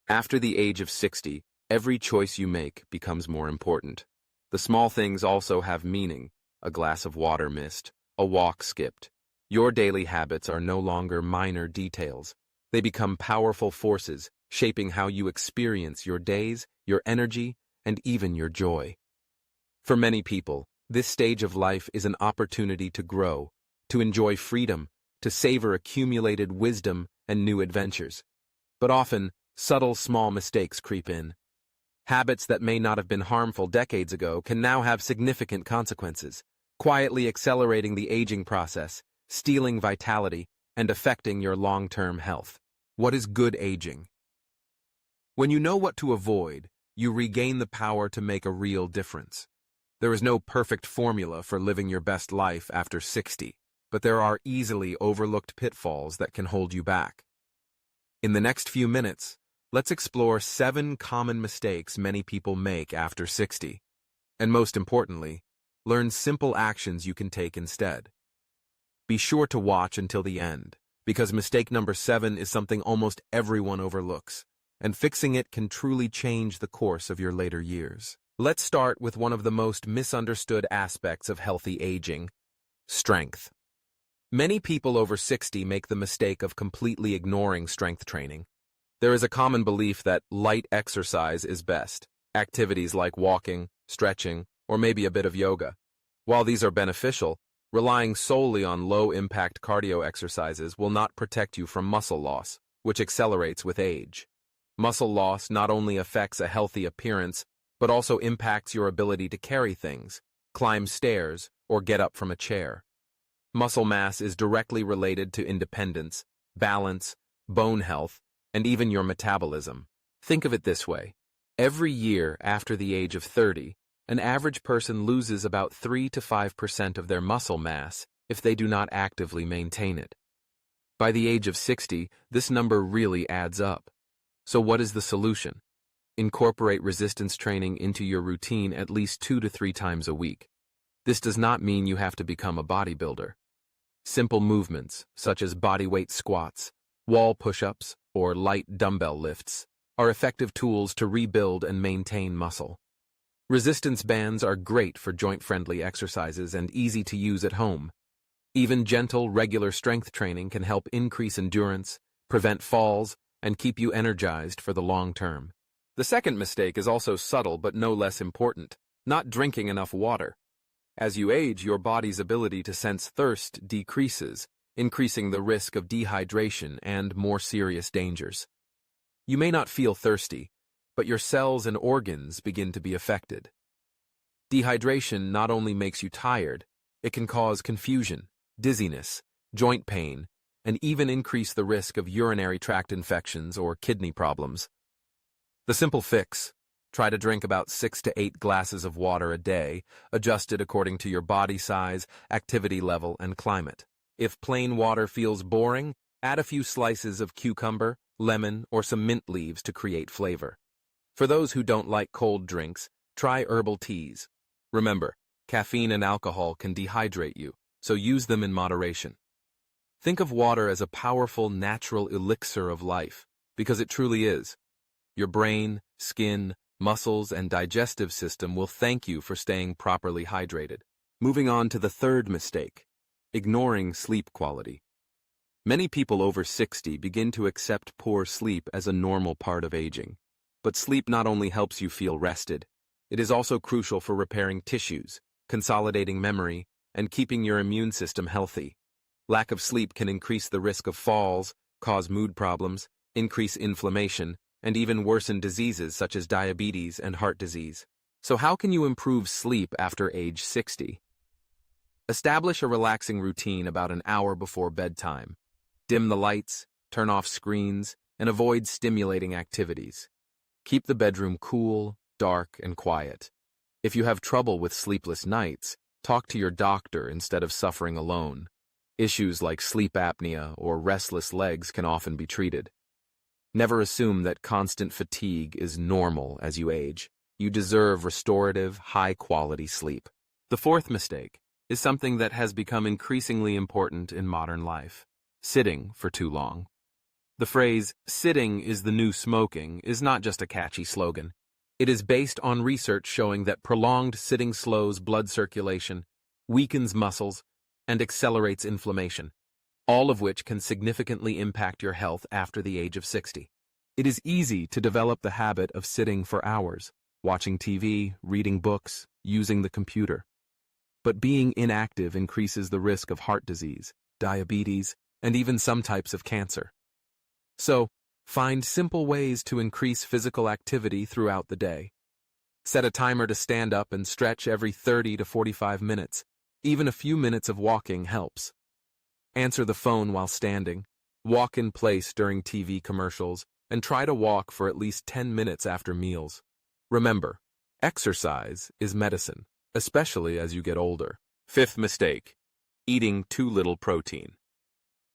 After the age of 60, every choice you make becomes more important. The small things also have meaning: a glass of water missed, a walk skipped. Your daily habits are no longer minor details. They become powerful forces, shaping how you experience your days, your energy, and even your joy. For many people, this stage of life is an opportunity to grow, to enjoy freedom, to savor accumulated wisdom and new adventures. But often, subtle small mistakes creep in. Habits that may not have been harmful decades ago can now have significant consequences, quietly accelerating the aging process, stealing vitality, and affecting your long-term health. What is good aging? When you know what to avoid, you regain the power to make a real difference. There is no perfect formula for living your best life after 60, but there are easily overlooked pitfalls that can hold you back. In the next few minutes, let's explore 7 common mistakes many people make after 60, and most importantly, learn simple actions you can take instead. Be sure to watch until the end, because mistake number 7 is something almost everyone overlooks, and fixing it can truly change the course of your later years. Let's start with one of the most misunderstood aspects of healthy aging: strength. Many people over 60 make the mistake of completely ignoring strength training. There is a common belief that light exercise is best, activities like walking, stretching, or maybe a bit of yoga. While these are beneficial, relying solely on low-impact cardio exercises will not protect you from muscle loss, which accelerates with age. Muscle loss not only affects a healthy appearance, but also impacts your ability to carry things, climb stairs, or get up from a chair. Muscle mass is directly related to independence, balance, bone health, and even your metabolism. Think of it this way: every year after the age of 30, an average person loses about 3 to 5% of their muscle mass if they do not actively maintain it. By the age of 60, this number really adds up. So what is the solution? Incorporate resistance training into your routine at least 2 to 3 times a week. This does not mean you have to become a bodybuilder. Simple movements, such as bodyweight squats, wall push-ups, or light dumbbell lifts, are effective tools to rebuild and maintain muscle. Resistance bands are great for joint-friendly exercises and easy to use at home. Even gentle, regular strength training can help increase endurance, prevent falls, and keep you energized for the long term. The second mistake is also subtle but no less important: not drinking enough water. As you age, your body's ability to sense thirst decreases, increasing the risk of dehydration and more serious dangers. You may not feel thirsty, but your cells and organs begin to be affected. Dehydration not only makes you tired, it can cause confusion, dizziness, joint pain, and even increase the risk of urinary tract infections or kidney problems. The simple fix: try to drink about 6 to 8 glasses of water a day, adjusted according to your body size, activity level, and climate. If plain water feels boring, add a few slices of cucumber, lemon, or some mint leaves to create flavor. For those who don't like cold drinks, try herbal teas. Remember, caffeine and alcohol can dehydrate you, so use them in moderation. Think of water as a powerful natural elixir of life, because it truly is. Your brain, skin, muscles, and digestive system will thank you for staying properly hydrated. Moving on to the third mistake: ignoring sleep quality. Many people over 60 begin to accept poor sleep as a normal part of aging. But sleep not only helps you feel rested, it is also crucial for repairing tissues, consolidating memory, and keeping your immune system healthy. Lack of sleep can increase the risk of falls, cause mood problems, increase inflammation, and even worsen diseases such as diabetes and heart disease. So how can you improve sleep after age 60? Establish a relaxing routine about an hour before bedtime. Dim the lights, turn off screens, and avoid stimulating activities. Keep the bedroom cool, dark, and quiet. If you have trouble with sleepless nights, talk to your doctor instead of suffering alone. Issues like sleep apnea or restless legs can often be treated. Never assume that constant fatigue is normal as you age. You deserve restorative, high-quality sleep. The fourth mistake is something that has become increasingly important in modern life: sitting for too long. The phrase, "sitting is the new smoking," is not just a catchy slogan. It is based on research showing that prolonged sitting slows blood circulation, weakens muscles, and accelerates inflammation, all of which can significantly impact your health after the age of 60. It is easy to develop the habit of sitting for hours, watching TV, reading books, using the computer. But being inactive increases the risk of heart disease, diabetes, and even some types of cancer. So, find simple ways to increase physical activity throughout the day. Set a timer to stand up and stretch every 30 to 45 minutes. Even a few minutes of walking helps. Answer the phone while standing, walk in place during TV commercials, and try to walk for at least 10 minutes after meals. Remember, exercise is medicine, especially as you get older. Fifth mistake, eating too little protein.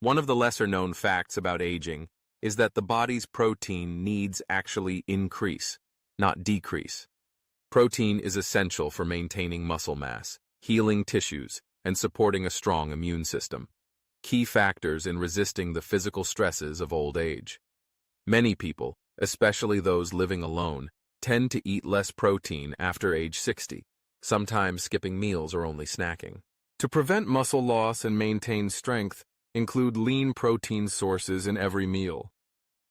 One of the lesser-known facts about aging is that the body's protein needs actually increase, not decrease. Protein is essential for maintaining muscle mass, healing tissues, and supporting a strong immune system, key factors in resisting the physical stresses of old age. Many people, especially those living alone, tend to eat less protein after age 60, sometimes skipping meals or only snacking. To prevent muscle loss and maintain strength, include lean protein sources in every meal.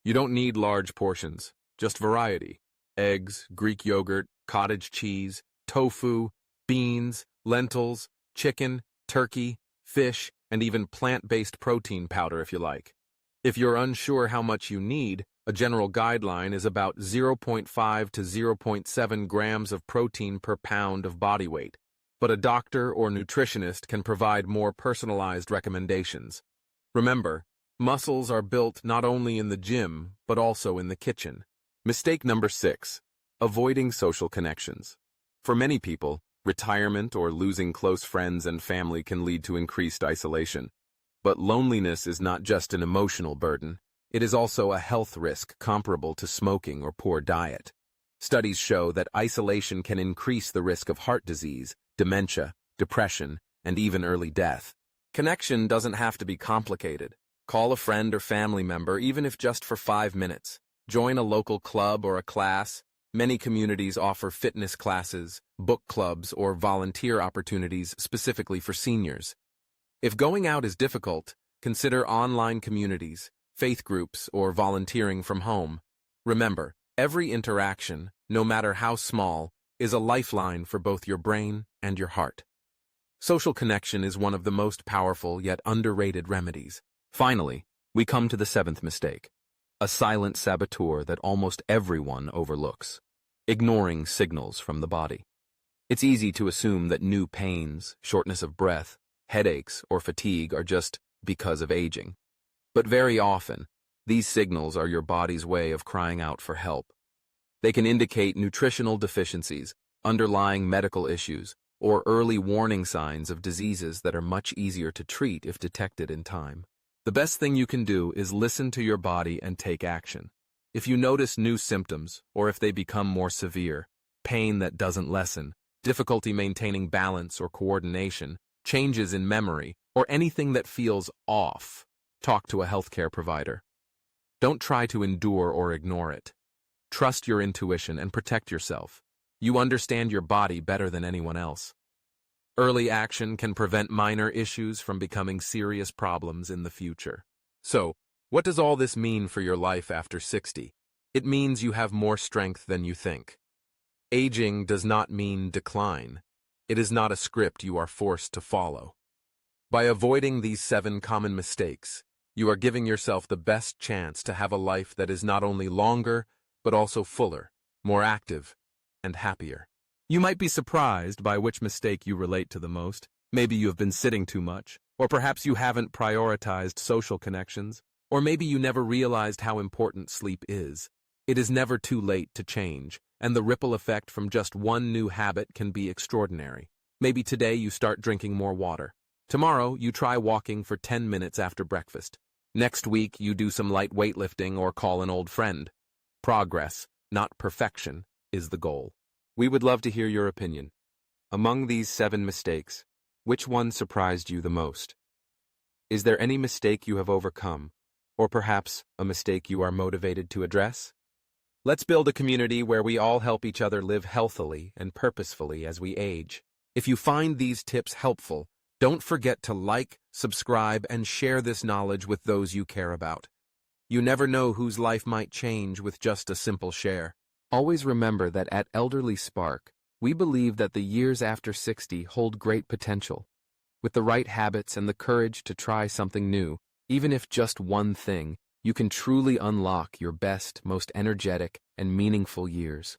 You don't need large portions, just variety. Eggs, Greek yogurt, cottage cheese, tofu, beans, lentils, chicken, turkey, fish, and even plant-based protein powder if you like. If you're unsure how much you need, a general guideline is about 0.5 to 0.7 grams of protein per pound of body weight, but a doctor or nutritionist can provide more personalized recommendations. Remember, muscles are built not only in the gym, but also in the kitchen. Mistake number 6, avoiding social connections. For many people, retirement or losing close friends and family can lead to increased isolation. But loneliness is not just an emotional burden, it is also a health risk comparable to smoking or poor diet. Studies show that isolation can increase the risk of heart disease, dementia, depression, and even early death. Connection doesn't have to be complicated. Call a friend or family member, even if just for 5 minutes. Join a local club or a class. Many communities offer fitness classes, book clubs, or volunteer opportunities specifically for seniors. If going out is difficult, consider online communities, faith groups, or volunteering from home. Remember, every interaction, no matter how small, is a lifeline for both your brain and your heart. Social connection is one of the most powerful yet underrated remedies. Finally, we come to the 7th mistake, a silent saboteur that almost everyone overlooks, ignoring signals from the body. It's easy to assume that new pains, shortness of breath, headaches, or fatigue are just because of aging. But very often, these signals are your body's way of crying out for help. They can indicate nutritional deficiencies, underlying medical issues, or early warning signs of diseases that are much easier to treat if detected in time. The best thing you can do is listen to your body and take action. If you notice new symptoms, or if they become more severe, pain that doesn't lessen, difficulty maintaining balance or coordination, changes in memory, or anything that feels off, talk to a healthcare provider. Don't try to endure or ignore it. Trust your intuition and protect yourself. You understand your body better than anyone else. Early action can prevent minor issues from becoming serious problems in the future. So, what does all this mean for your life after 60? It means you have more strength than you think. Aging does not mean decline. It is not a script you are forced to follow. By avoiding these 7 common mistakes, you are giving yourself the best chance to have a life that is not only longer, but also fuller, more active, and happier. You might be surprised by which mistake you relate to the most. Maybe you have been sitting too much, or perhaps you haven't prioritized social connections, or maybe you never realized how important sleep is. It is never too late to change, and the ripple effect from just one new habit can be extraordinary. Maybe today you start drinking more water. Tomorrow you try walking for 10 minutes after breakfast. Next week you do some light weightlifting or call an old friend. Progress, not perfection, is the goal. We would love to hear your opinion. Among these 7 mistakes, which one surprised you the most? Is there any mistake you have overcome, Or perhaps a mistake you are motivated to address? Let's build a community where we all help each other live healthily and purposefully as we age. If you find these tips helpful, don't forget to like, subscribe, and share this knowledge with those you care about. You never know whose life might change with just a simple share. Always remember that at Elderly Spark, we believe that the years after 60 hold great potential. With the right habits and the courage to try something new, even if just one thing, you can truly unlock your best, most energetic, and meaningful years.